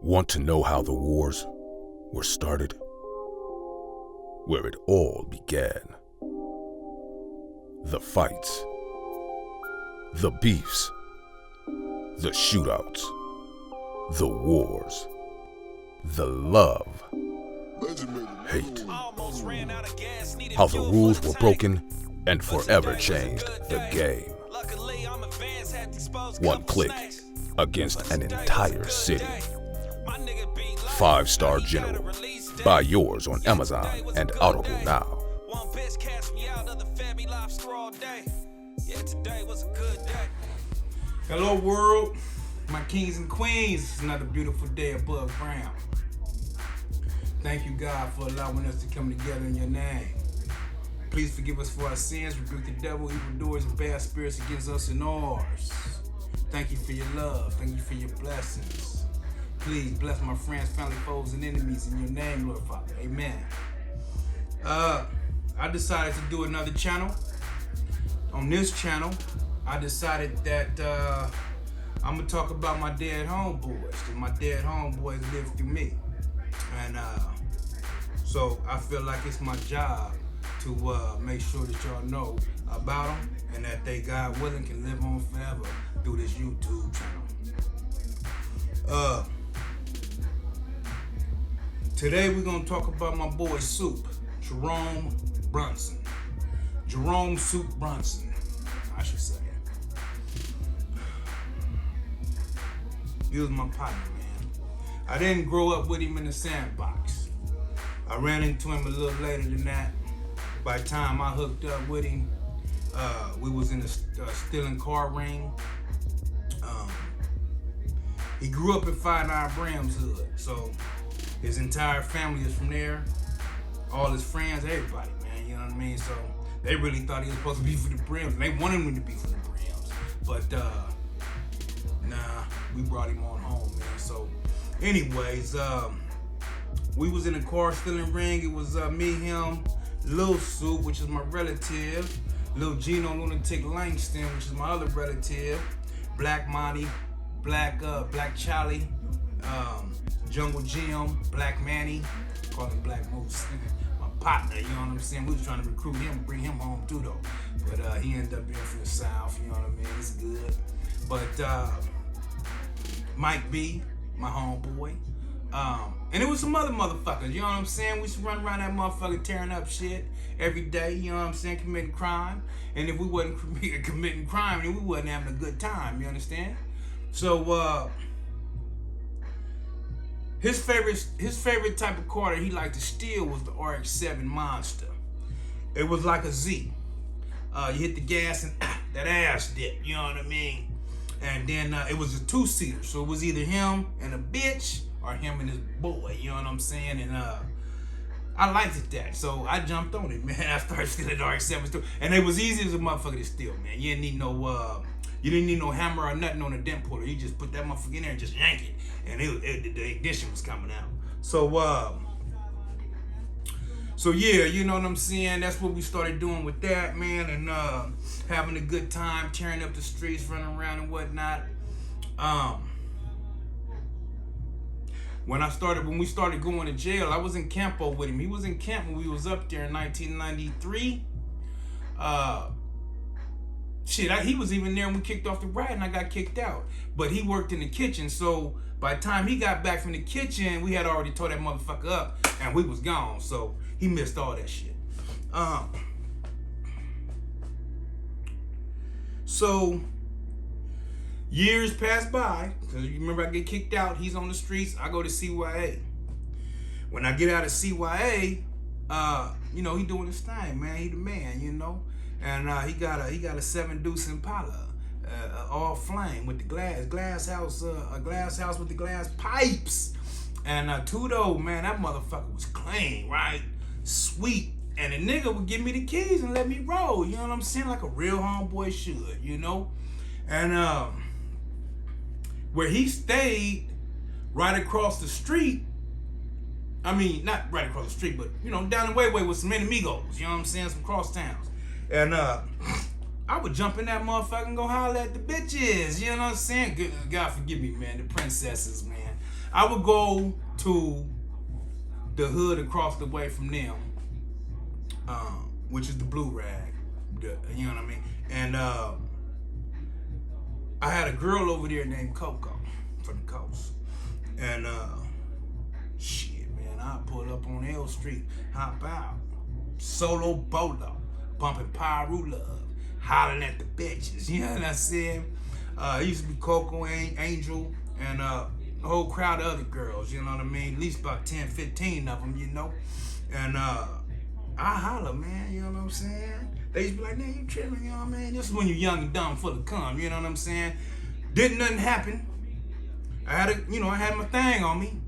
Want to know how the wars were started? Where it all began. The fights, the beefs, the shootouts, the wars, the love, hate. How the rules were broken and forever changed the game. One click against an entire city. 5-star General. Buy yours on Amazon and Audible now. Hello world, my kings and queens. It's another beautiful day above ground. Thank you, God, for allowing us to come together in your name. Please forgive us for our sins, rebuke the devil, evildoers, and bad spirits against us and ours. Thank you for your love. Thank you for your blessings. Please bless my friends, family, foes, and enemies in your name, Lord Father. Amen. I decided to do another channel. On this channel, I decided that I'm going to talk about my dead homeboys, because my dead homeboys lived through me. And so I feel like it's my job to make sure that y'all know about them and that they, God willing, can live on forever through this YouTube channel. Today we're going to talk about my boy Supe, Jerome Brunson. Jerome Supe Brunson, I should say. He was my partner, man. I didn't grow up with him in the sandbox. I ran into him a little later than that. By the time I hooked up with him, we was in a stealing car ring. He grew up in 59 Bram's hood, so his entire family is from there. All his friends, everybody, man, you know what I mean? So they really thought he was supposed to be for the Brims. They wanted him to be for the Brims. But nah, we brought him on home, man. So anyways, we was in a car stealing ring. It was me, him, Lil Supe, which is my relative, Lil Gino Lunatic Langston, which is my other relative, Black Monty, Black Charlie, Jungle Jim, Black Manny, call him Black Moose, my partner, you know what I'm saying? We was trying to recruit him, bring him home too though. But he ended up being from the South, you know what I mean? It's good. But Mike B, my homeboy. And it was some other motherfuckers, you know what I'm saying? We used to run around that motherfucker tearing up shit every day, you know what I'm saying? Committing crime. And if we wasn't committing crime, then we wasn't having a good time, you understand? So, his favorite type of car that he liked to steal was the RX-7 Monster. It was like a Z. You hit the gas and that ass dip, you know what I mean? And then it was a two-seater, so it was either him and a bitch or him and his boy, you know what I'm saying? And I liked it that, so I jumped on it, man. I started stealing the RX-7s too, and it was easy as a motherfucker to steal, man. You didn't need no hammer or nothing on the dent puller. You just put that motherfucker in there and just yank it, and the ignition was coming out. So yeah, you know what I'm saying? That's what we started doing with that, man, and having a good time, tearing up the streets, running around and whatnot. When we started going to jail, I was in Campo with him. He was in camp when we was up there in 1993. He was even there when we kicked off the riot and I got kicked out. But he worked in the kitchen, so by the time he got back from the kitchen, we had already tore that motherfucker up and we was gone. So he missed all that shit. So years passed by, because you remember I get kicked out, he's on the streets, I go to CYA. When I get out of CYA, you know, he doing his thing, man. He the man, you know. And he got a 7 Deuce Impala, all flame with the glass house with the glass pipes. And Tudo, man, that motherfucker was clean, right? Sweet. And the nigga would give me the keys and let me roll, you know what I'm saying? Like a real homeboy should, you know? And where he stayed right across the street, I mean, not right across the street, but, you know, down the way with some enemigos, you know what I'm saying? Some cross towns. And I would jump in that motherfucker and go holler at the bitches, you know what I'm saying? God forgive me, man, the princesses, man. I would go to the hood across the way from them, which is the Blue Rag. You know what I mean? And I had a girl over there named Coco from the coast. And shit, man, I pulled up on L Street, hop out, solo bolo, bumping Piru love, hollering at the bitches. You know what I'm saying? It used to be Coco, Angel, and a whole crowd of other girls, you know what I mean? At least about 10, 15 of them, you know? And I holler, man, you know what I'm saying? They used to be like, man, you tripping, you know what I mean? This is when you're young and dumb, full of cum, you know what I'm saying? Didn't nothing happen. I had my thing on me.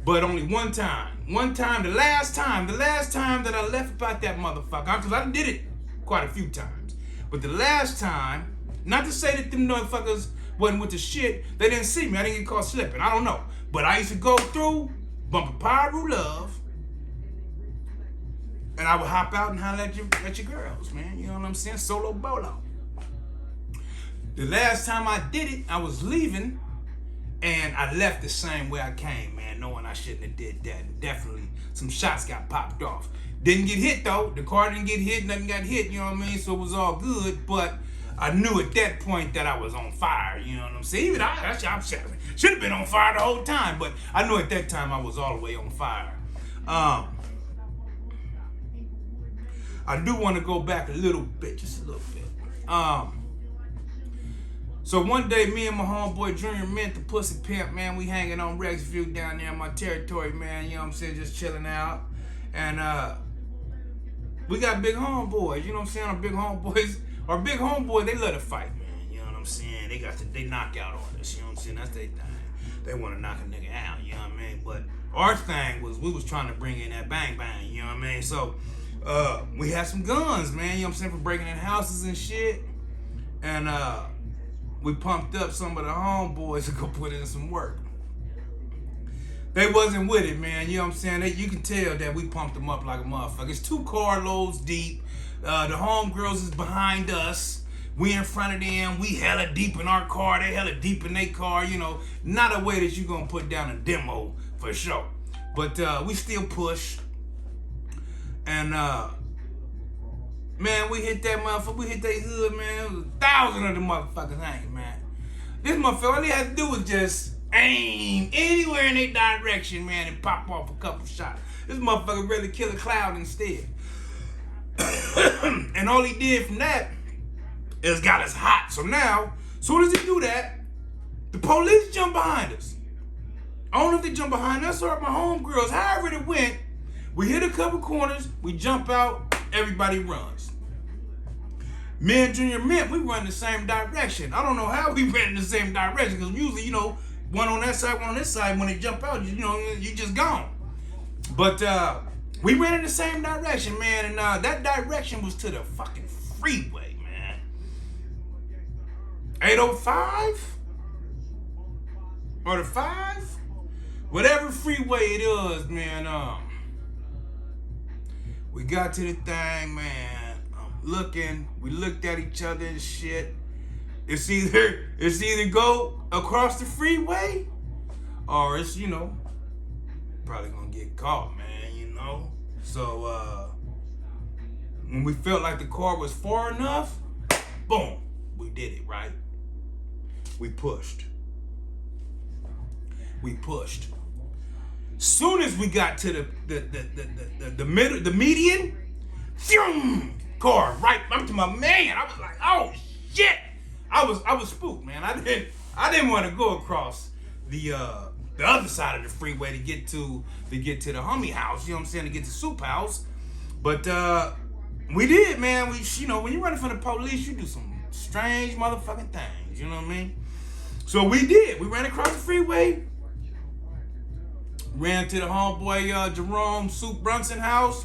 But only one time, the last time that I left about that motherfucker, because I did it quite a few times. But the last time, not to say that them motherfuckers wasn't with the shit, they didn't see me. I didn't get caught slipping. I don't know. But I used to go through, bumping Piru love, and I would hop out and holler at your girls, man. You know what I'm saying? Solo bolo. The last time I did it, I was leaving, and I left the same way I came, man, knowing I shouldn't have did that. And definitely some shots got popped off. Didn't get hit, though. The car didn't get hit, nothing got hit, you know what I mean? So it was all good, but I knew at that point that I was on fire, you know what I'm saying? Even I should have been on fire the whole time, but I knew at that time I was all the way on fire. I do want to go back a little bit, just a little bit. So one day, me and my homeboy Junior Mint, the Pussy Pimp, man, we hanging on Rexview down there in my territory, man, you know what I'm saying, just chilling out. And we got big homeboys, you know what I'm saying, our big homeboys, they love to fight, man, you know what I'm saying, they knock out on us, you know what I'm saying, that's their thing. They want to knock a nigga out, you know what I mean, but our thing was, we was trying to bring in that bang bang, you know what I mean, so we had some guns, man, you know what I'm saying, for breaking in houses and shit, and we pumped up some of the homeboys to go put in some work. They wasn't with it, man. You know what I'm saying? You can tell that we pumped them up like a motherfucker. It's 2 carloads deep. The homegirls is behind us. We in front of them. We hella deep in our car. They hella deep in their car. You know, not a way that you gonna put down a demo for sure. But we still push. And man, we hit that motherfucker. We hit that hood, man. It was 1,000 of them motherfuckers hanging, man. This motherfucker, all he had to do was just aim anywhere in their direction, man, and pop off a couple shots. This motherfucker really kill a cloud instead. And all he did from that is got us hot. So now, as soon as he do that, the police jump behind us. I don't know if they jump behind us or my homegirls. However it went, we hit a couple corners, we jump out, everybody runs. Me and Junior Mint, we run the same direction. I don't know how we ran in the same direction, because usually, you know, one on that side, one on this side, when they jump out, you know, you just gone. But we ran in the same direction, man, and that direction was to the fucking freeway, man. 805? Or the 5? Whatever freeway it is, man, we got to the thing, man. We looked at each other and shit. It's either go across the freeway or it's, you know, probably gonna get caught, man, you know. So when we felt like the car was far enough, boom, we did it, right? We pushed. Soon as we got to the median, car right up to my man. I was like, oh shit! I was spooked, man. I didn't want to go across the other side of the freeway to get to the homie house. You know what I'm saying? To get to Supe house, but we did, man. You know, when you're running from the police, you do some strange motherfucking things. You know what I mean? So we did. We ran across the freeway. Ran to the homeboy Jerome Supe Brunson house.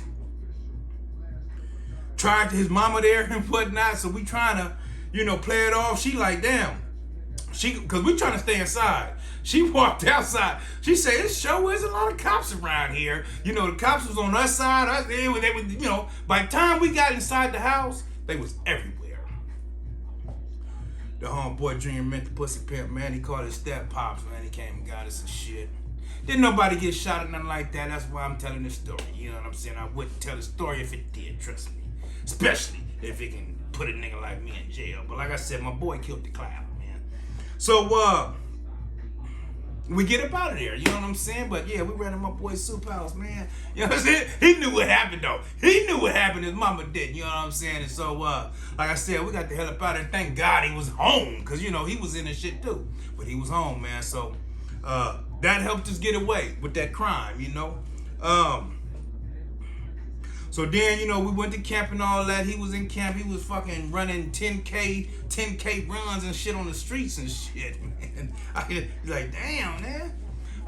Tried to his mama there and whatnot. So we trying to, you know, play it off. She like, damn. Cause we trying to stay inside. She walked outside. She said, "This show is a lot of cops around here. You know, the cops was on us side. They was, you know, by the time we got inside the house, they was everywhere." the homeboy Junior meant the pussy pimp, man. He called his step pops, man. He came and got us some shit. Didn't nobody get shot or nothing like that. That's why I'm telling this story. You know what I'm saying? I wouldn't tell the story if it did, trust me. Especially if it can put a nigga like me in jail. But like I said, my boy killed the clown, man. So, we get up out of there, you know what I'm saying? But yeah, we ran to my boy Supe house, man. You know what I'm saying? He knew what happened though. He knew what happened, his mama didn't, you know what I'm saying? And so, like I said, we got the hell up out of there. Thank God he was home, because, you know, he was in this shit too. But he was home, man. So, that helped us get away with that crime, you know? So then, you know, we went to camp and all that. He was in camp. He was fucking running 10K runs and shit on the streets and shit, man. I could be like, damn, man.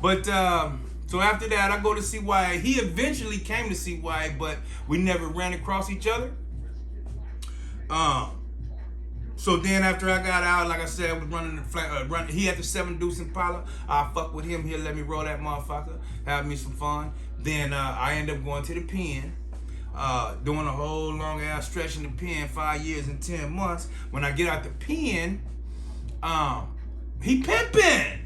But, so after that, I go to CYA. He eventually came to CYA, but we never ran across each other. So then after I got out, like I said, I was running the he had the 7 Deuce Impala. I fuck with him. He'll let me roll that motherfucker, have me some fun. Then I end up going to the pen. Doing a whole long ass stretch in the pen, 5 years and 10 months. When I get out the pen, he pimping.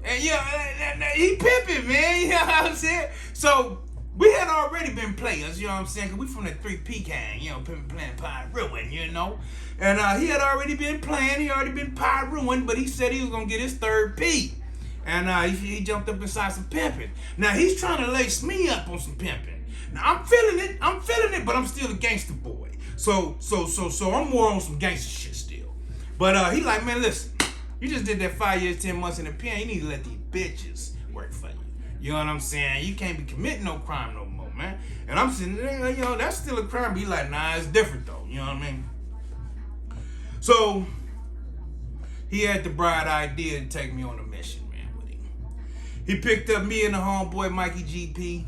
And yeah, he pimping, man. You know what I'm saying? So we had already been players, you know what I'm saying? Cause we from the 3P gang, you know, pimping, playing Piru, you know. And he had already been playing, he already been Piru, but he said he was gonna get his 3rd P. And he jumped up inside some pimping. Now he's trying to lace me up on some pimping. Now I'm feeling it, but I'm still a gangster boy. So I'm more on some gangster shit still. But he like, man, listen, you just did that 5 years, 10 months in the pen. You need to let these bitches work for you. You know what I'm saying? You can't be committing no crime no more, man. And I'm sitting there, you know, that's still a crime. But he like, nah, it's different though. You know what I mean? So he had the bright idea to take me on a mission, man, with him. He picked up me and the homeboy Mikey GP.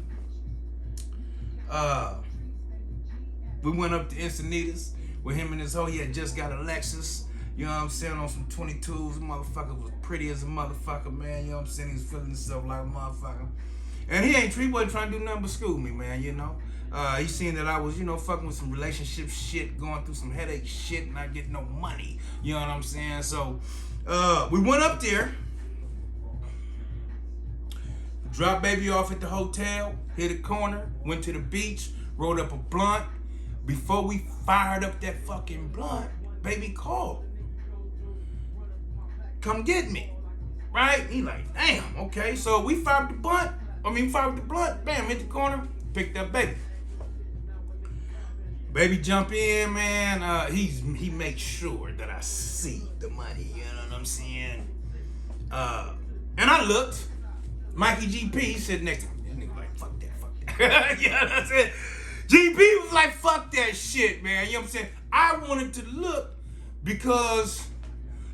We went up to Encinitas with him and his hoe. He had just got a Lexus, you know what I'm saying, on some 22s. The motherfucker was pretty as a motherfucker, man. You know what I'm saying? He was feeling himself like a motherfucker. And he wasn't trying to do nothing but school me, man, you know. He seen that I was, you know, fucking with some relationship shit, going through some headache shit, not getting no money. You know what I'm saying? So, we went up there. Dropped baby off at the hotel, hit a corner, went to the beach, rolled up a blunt. Before we fired up that fucking blunt, baby called. Come get me, right? He like, damn, okay. So we fired the blunt, bam, hit the corner, picked up baby. Baby jump in, man. He makes sure that I see the money, you know what I'm saying? And I looked. Mikey GP sitting next to me. That nigga like, fuck that. You know what I'm saying? GP was like, fuck that shit, man. You know what I'm saying? I wanted to look because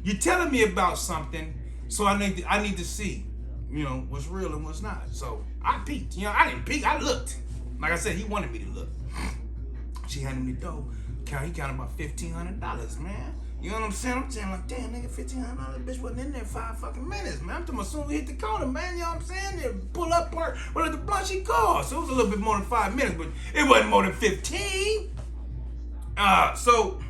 you're telling me about something, so I need to see, you know, what's real and what's not. So I peeked. You know, I didn't peek. I looked. Like I said, he wanted me to look. She handed me the dough. He counted about $1,500, man. You know what I'm saying? I'm saying like, damn, nigga, $1,500, bitch wasn't in there 5 fucking minutes, man. I'm talking about soon we hit the corner, man. You know what I'm saying? They pull up part, well, the blunt she called. So it was a little bit more than 5 minutes, but it wasn't more than 15. So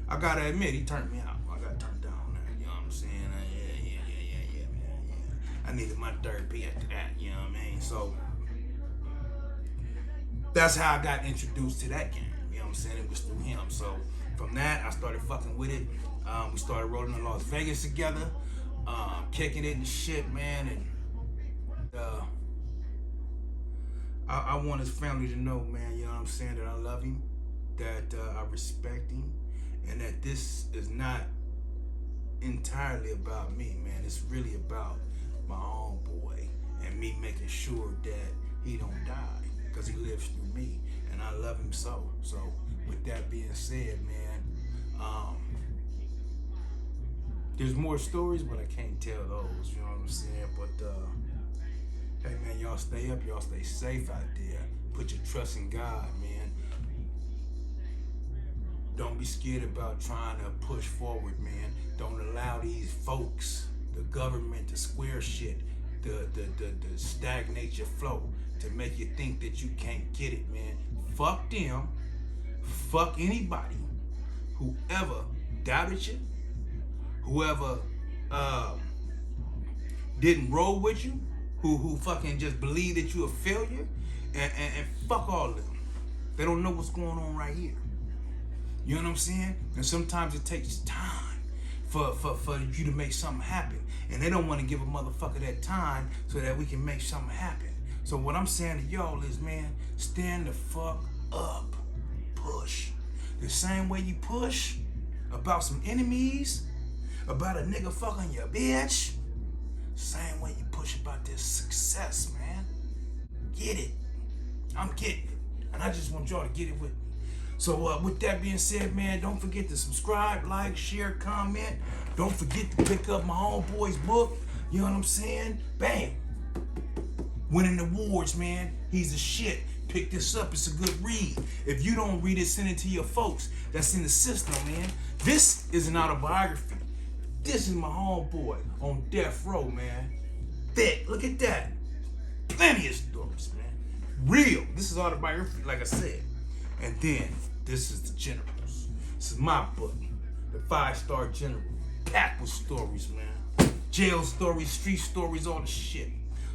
I gotta admit, he turned me out. I got turned down, man. You know what I'm saying? Yeah, man. Yeah. I needed my 3rd P after that. You know what I mean? So that's how I got introduced to that game. You know what I'm saying? It was through him. So from that, I started fucking with it. We started rolling in Las Vegas together, kicking it and shit, man. And I want his family to know, man, you know what I'm saying, that I love him, that I respect him, and that this is not entirely about me, man. It's really about my homeboy and me making sure that he don't die, because he lives through me, and I love him so. So with that being said, man, there's more stories, but I can't tell those, you know what I'm saying? But hey, man, y'all stay up, y'all stay safe out there. Put your trust in God, man. Don't be scared about trying to push forward, man. Don't allow these folks, the government, the square shit, the stagnate your flow, to make you think that you can't get it, man. Fuck them. Fuck anybody. whoever doubted you, whoever didn't roll with you, who fucking just believe that you a failure, and fuck all of them. They don't know what's going on right here. You know what I'm saying? And sometimes it takes time for you to make something happen. And they don't want to give a motherfucker that time so that we can make something happen. So what I'm saying to y'all is, man, stand the fuck up. Push. The same way you push about some enemies, about a nigga fucking your bitch, same way you push about this success, man. Get it. I'm getting it. And I just want y'all to get it with me. So with that being said, man, don't forget to subscribe, like, share, comment. Don't forget to pick up my homeboy's book. You know what I'm saying? Bam. Winning awards, man. He's a shit. Pick this up. It's a good read. If you don't read it, send it to your folks that's in the system, man. This is an autobiography. This is my homeboy on death row, man. Thick. Look at that. Plenty of stories, man. Real. This is autobiography, like I said. And then, this is the Generals. This is my book. The 5-star General. Packed with stories, man. Jail stories, street stories, all the shit.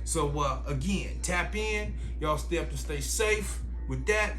So, again, tap in. Y'all stay up and stay safe. With that,